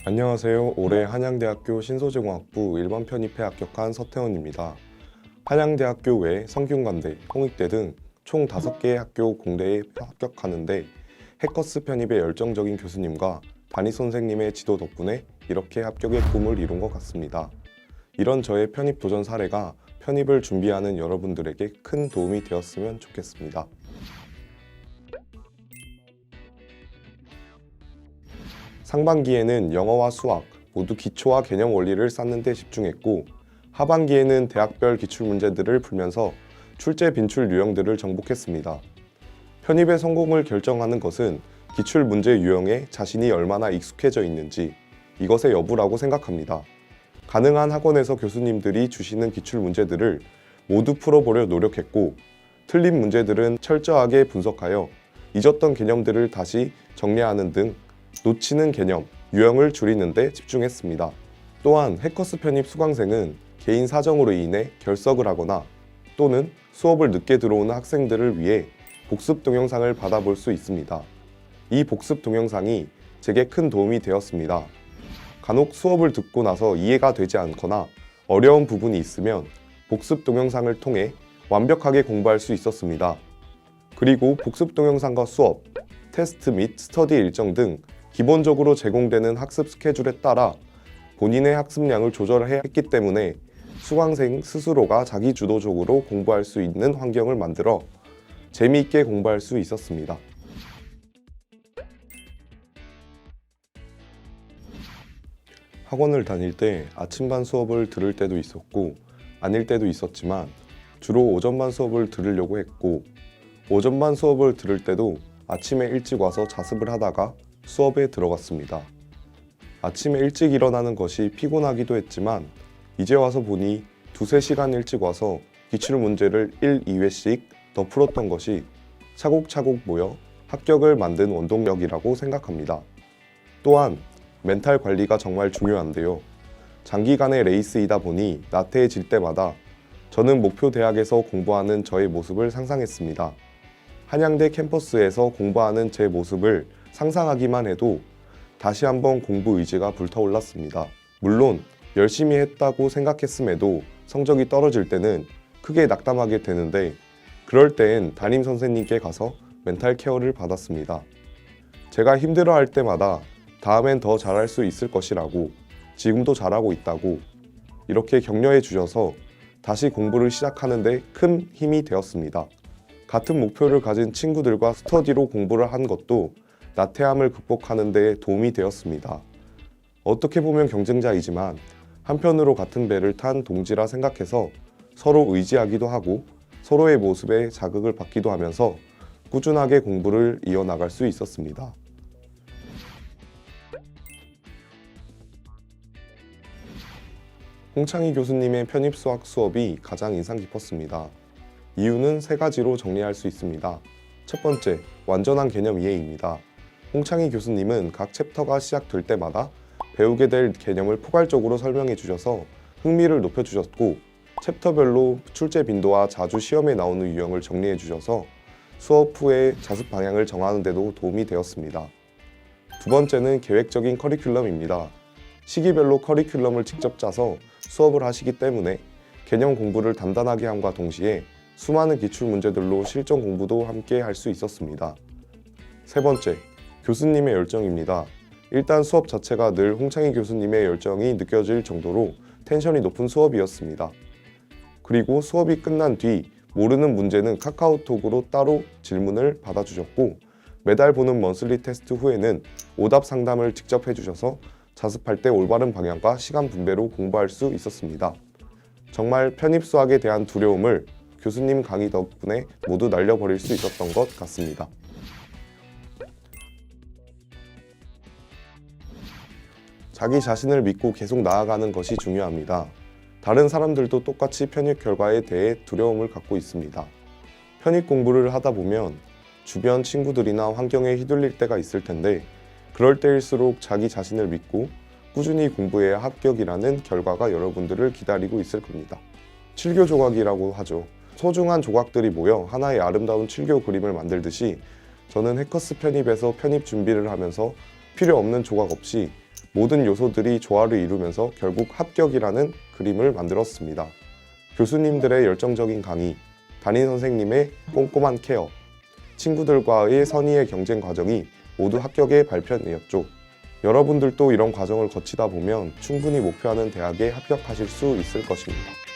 안녕하세요. 올해 한양대학교 신소재공학부 일반 편입에 합격한 서태원입니다. 한양대학교 외 성균관대, 홍익대 등 총 5개의 학교 공대에 합격하는데 해커스 편입에 열정적인 교수님과 담임 선생님의 지도 덕분에 이렇게 합격의 꿈을 이룬 것 같습니다. 이런 저의 편입 도전 사례가 편입을 준비하는 여러분들에게 큰 도움이 되었으면 좋겠습니다. 상반기에는 영어와 수학 모두 기초와 개념 원리를 쌓는 데 집중했고, 하반기에는 대학별 기출문제들을 풀면서 출제 빈출 유형들을 정복했습니다. 편입의 성공을 결정하는 것은 기출문제 유형에 자신이 얼마나 익숙해져 있는지, 이것의 여부라고 생각합니다. 가능한 학원에서 교수님들이 주시는 기출문제들을 모두 풀어보려 노력했고, 틀린 문제들은 철저하게 분석하여 잊었던 개념들을 다시 정리하는 등 놓치는 개념, 유형을 줄이는 데 집중했습니다. 또한 해커스 편입 수강생은 개인 사정으로 인해 결석을 하거나 또는 수업을 늦게 들어오는 학생들을 위해 복습 동영상을 받아볼 수 있습니다. 이 복습 동영상이 제게 큰 도움이 되었습니다. 간혹 수업을 듣고 나서 이해가 되지 않거나 어려운 부분이 있으면 복습 동영상을 통해 완벽하게 공부할 수 있었습니다. 그리고 복습 동영상과 수업, 테스트 및 스터디 일정 등 기본적으로 제공되는 학습 스케줄에 따라 본인의 학습량을 조절해야 했기 때문에 수강생 스스로가 자기주도적으로 공부할 수 있는 환경을 만들어 재미있게 공부할 수 있었습니다. 학원을 다닐 때 아침반 수업을 들을 때도 있었고 아닐 때도 있었지만 주로 오전반 수업을 들으려고 했고, 오전반 수업을 들을 때도 아침에 일찍 와서 자습을 하다가 수업에 들어갔습니다. 아침에 일찍 일어나는 것이 피곤하기도 했지만 이제 와서 보니 2~3시간 일찍 와서 기출문제를 1, 2회씩 더 풀었던 것이 차곡차곡 모여 합격을 만든 원동력이라고 생각합니다. 또한 멘탈 관리가 정말 중요한데요. 장기간의 레이스이다 보니 나태해질 때마다 저는 목표 대학에서 공부하는 저의 모습을 상상했습니다. 한양대 캠퍼스에서 공부하는 제 모습을 상상하기만 해도 다시 한번 공부 의지가 불타올랐습니다. 물론 열심히 했다고 생각했음에도 성적이 떨어질 때는 크게 낙담하게 되는데, 그럴 땐 담임 선생님께 가서 멘탈 케어를 받았습니다. 제가 힘들어할 때마다 다음엔 더 잘할 수 있을 것이라고, 지금도 잘하고 있다고 이렇게 격려해 주셔서 다시 공부를 시작하는 데 큰 힘이 되었습니다. 같은 목표를 가진 친구들과 스터디로 공부를 한 것도 나태함을 극복하는 데 도움이 되었습니다. 어떻게 보면 경쟁자이지만 한편으로 같은 배를 탄 동지라 생각해서 서로 의지하기도 하고 서로의 모습에 자극을 받기도 하면서 꾸준하게 공부를 이어나갈 수 있었습니다. 홍창희 교수님의 편입 수학 수업이 가장 인상 깊었습니다. 이유는 3가지로 정리할 수 있습니다. 첫 번째, 완전한 개념 이해입니다. 홍창희 교수님은 각 챕터가 시작될 때마다 배우게 될 개념을 포괄적으로 설명해 주셔서 흥미를 높여주셨고, 챕터별로 출제 빈도와 자주 시험에 나오는 유형을 정리해 주셔서 수업 후에 자습 방향을 정하는 데도 도움이 되었습니다. 두 번째는 계획적인 커리큘럼입니다. 시기별로 커리큘럼을 직접 짜서 수업을 하시기 때문에 개념 공부를 단단하게 함과 동시에 수많은 기출문제들로 실전 공부도 함께 할 수 있었습니다. 세 번째, 교수님의 열정입니다. 일단 수업 자체가 늘 홍창희 교수님의 열정이 느껴질 정도로 텐션이 높은 수업이었습니다. 그리고 수업이 끝난 뒤 모르는 문제는 카카오톡으로 따로 질문을 받아주셨고, 매달 보는 먼슬리 테스트 후에는 오답 상담을 직접 해주셔서 자습할 때 올바른 방향과 시간 분배로 공부할 수 있었습니다. 정말 편입 수학에 대한 두려움을 교수님 강의 덕분에 모두 날려버릴 수 있었던 것 같습니다. 자기 자신을 믿고 계속 나아가는 것이 중요합니다. 다른 사람들도 똑같이 편입 결과에 대해 두려움을 갖고 있습니다. 편입 공부를 하다 보면 주변 친구들이나 환경에 휘둘릴 때가 있을 텐데, 그럴 때일수록 자기 자신을 믿고 꾸준히 공부해야 합격이라는 결과가 여러분들을 기다리고 있을 겁니다. 칠교 조각이라고 하죠. 소중한 조각들이 모여 하나의 아름다운 칠교 그림을 만들듯이 저는 해커스 편입에서 편입 준비를 하면서 필요 없는 조각 없이 모든 요소들이 조화를 이루면서 결국 합격이라는 그림을 만들었습니다. 교수님들의 열정적인 강의, 담임 선생님의 꼼꼼한 케어, 친구들과의 선의의 경쟁 과정이 모두 합격의 발편이었죠. 여러분들도 이런 과정을 거치다 보면 충분히 목표하는 대학에 합격하실 수 있을 것입니다.